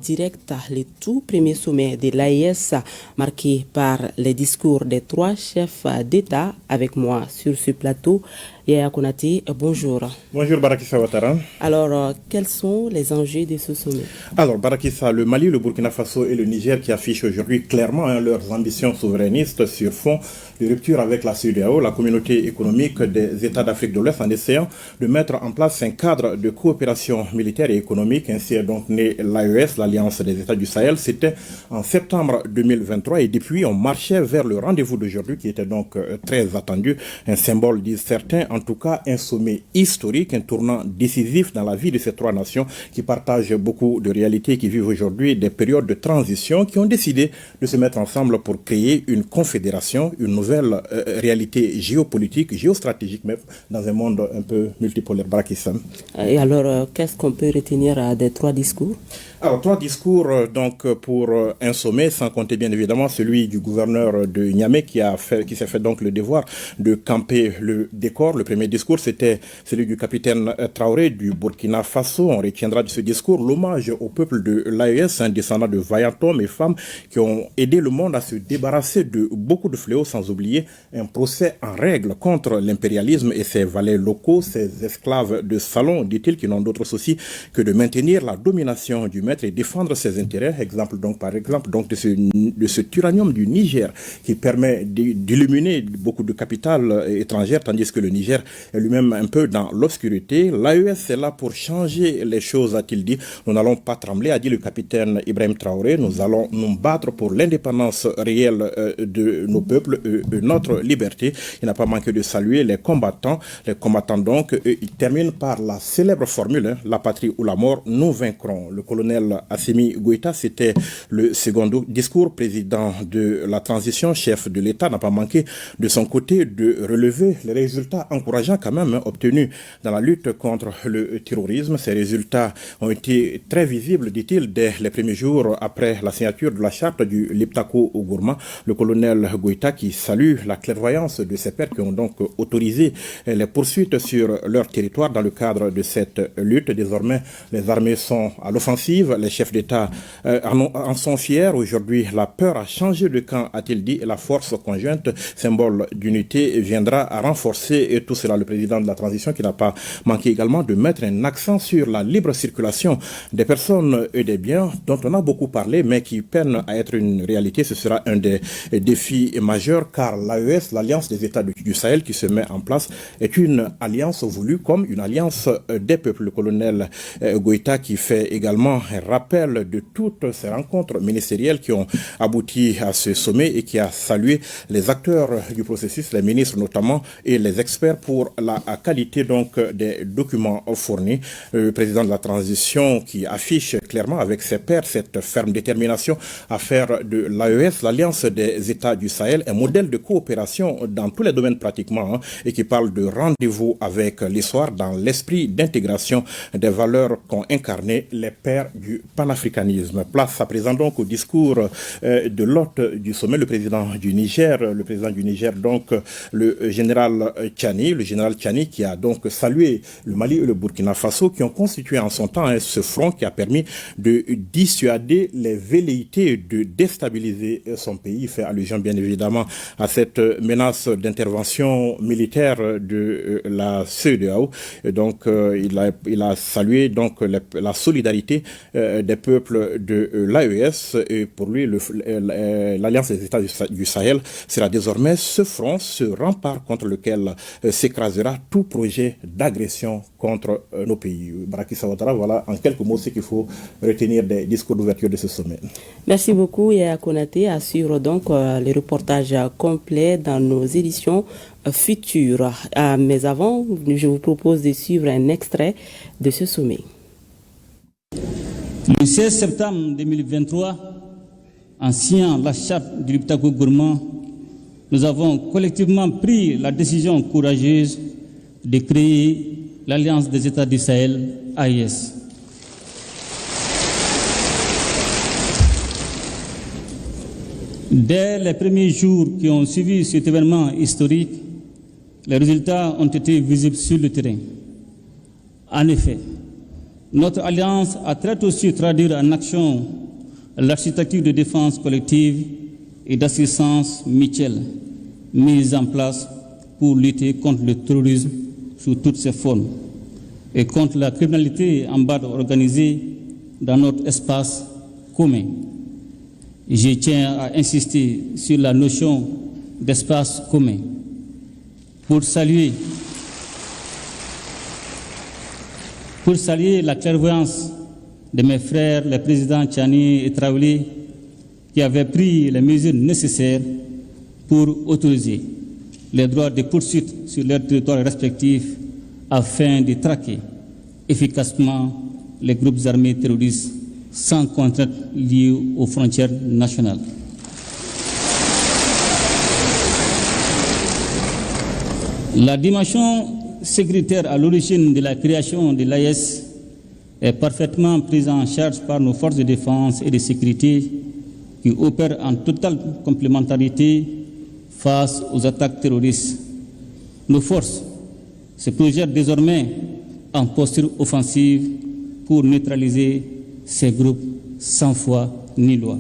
Direct, le tout premier sommet de l'AES marqué par les discours des 3 chefs d'État. Avec moi sur ce plateau, Yaya Konaté, bonjour. Bonjour Barakissa Ouattara. Alors, quels sont les enjeux de ce sommet? Alors Barakissa, le Mali, le Burkina Faso et le Niger qui affichent aujourd'hui clairement leurs ambitions souverainistes sur fond de rupture avec la CEDEAO, la communauté économique des États d'Afrique de l'Ouest, en essayant de mettre en place un cadre de coopération militaire et économique. Ainsi est donc né l'AES, l'Alliance des États du Sahel. C'était en septembre 2023 et depuis on marchait vers le rendez-vous d'aujourd'hui qui était donc très attendu, un symbole disent certains, en tout cas un sommet historique, un tournant décisif dans la vie de ces 3 nations qui partagent beaucoup de réalités, qui vivent aujourd'hui des périodes de transition, qui ont décidé de se mettre ensemble pour créer une confédération, une nouvelle réalité géopolitique, géostratégique même, dans un monde un peu multipolaire. Barakissa. Et alors, qu'est-ce qu'on peut retenir des 3 discours? Alors, 3 discours donc pour un sommet, sans compter bien évidemment celui du gouverneur de Niamey qui s'est fait donc le devoir de camper le décor. Le premier discours, c'était celui du capitaine Traoré du Burkina Faso. On retiendra de ce discours l'hommage au peuple de l'AES, un descendant de vaillants hommes et femmes qui ont aidé le monde à se débarrasser de beaucoup de fléaux, sans oublier un procès en règle contre l'impérialisme et ses valets locaux, ses esclaves de salon, dit-il, qui n'ont d'autre souci que de maintenir la domination du maître et défendre ses intérêts. Par exemple de ce tyrannium du Niger qui permet d'illuminer beaucoup de capitales étrangères, tandis que le Niger est lui-même un peu dans l'obscurité. L'AES est là pour changer les choses, a-t-il dit. Nous n'allons pas trembler, a dit le capitaine Ibrahim Traoré. Nous allons nous battre pour l'indépendance réelle de nos peuples, notre liberté. Il n'a pas manqué de saluer les combattants. Les combattants donc, il termine par la célèbre formule, la patrie ou la mort, nous vaincrons. Le colonel Assimi Goïta, c'était le second discours. Président de la transition, chef de l'État, n'a pas manqué de son côté de relever les résultats encourageants quand même obtenus dans la lutte contre le terrorisme. Ces résultats ont été très visibles, dit-il, dès les premiers jours après la signature de la charte du Liptako au Gourma. Le colonel Goïta qui salue la clairvoyance de ses pairs qui ont donc autorisé les poursuites sur leur territoire dans le cadre de cette lutte. Désormais, les armées sont à l'offensive. Les chefs d'État en sont fiers. Aujourd'hui, la peur a changé de camp, a-t-il dit, et la force conjointe, symbole d'unité, viendra à renforcer tout cela. Le président de la transition qui n'a pas manqué également de mettre un accent sur la libre circulation des personnes et des biens dont on a beaucoup parlé mais qui peine à être une réalité. Ce sera un des défis majeurs car l'AES, l'Alliance des États du Sahel qui se met en place, est une alliance voulue comme une alliance des peuples. Le colonel Goïta qui fait également un rappel de toutes ces rencontres ministérielles qui ont abouti à ce sommet et qui a salué les acteurs du processus, les ministres notamment et les experts pour la qualité donc des documents fournis. Le président de la transition qui affiche clairement avec ses pairs cette ferme détermination à faire de l'AES, l'Alliance des États du Sahel, un modèle de coopération dans tous les domaines pratiquement et qui parle de rendez-vous avec l'histoire dans l'esprit d'intégration des valeurs qu'ont incarné les pères du panafricanisme. Place à présent donc au discours de l'hôte du sommet, le président du Niger donc le général Tchani qui a donc salué le Mali et le Burkina Faso qui ont constitué en son temps ce front qui a permis de dissuader les velléités de déstabiliser son pays. Il fait allusion bien évidemment à cette menace d'intervention militaire de la CEDEAO. Donc il a salué donc la solidarité des peuples de l'AES et pour lui l'Alliance des États du Sahel sera désormais ce front, ce rempart contre lequel s'écrasera tout projet d'agression contre nos pays. Barakissa Ouattara, voilà en quelques mots ce qu'il faut retenir des discours d'ouverture de ce sommet. Merci beaucoup Yaya Konaté. Assure donc les reportages complets dans nos éditions futures. Mais avant, je vous propose de suivre un extrait de ce sommet. Le 16 septembre 2023, en signant la charte du Liptako Gourma, nous avons collectivement pris la décision courageuse de créer l'Alliance des États du Sahel, AES. Dès les premiers jours qui ont suivi cet événement historique, les résultats ont été visibles sur le terrain. En effet, Notre alliance a très tôt su traduire en action l'architecture de défense collective et d'assistance mutuelle mise en place pour lutter contre le terrorisme sous toutes ses formes et contre la criminalité en bande organisée dans notre espace commun. Je tiens à insister sur la notion d'espace commun pour saluer la clairvoyance de mes frères, les présidents Tchani et Traoré, qui avaient pris les mesures nécessaires pour autoriser les droits de poursuite sur leurs territoires respectifs afin de traquer efficacement les groupes armés terroristes sans contrainte liée aux frontières nationales. La dimension sécuritaire à l'origine de la création de l'AES est parfaitement prise en charge par nos forces de défense et de sécurité qui opèrent en totale complémentarité face aux attaques terroristes. Nos forces se projettent désormais en posture offensive pour neutraliser ces groupes sans foi ni loi.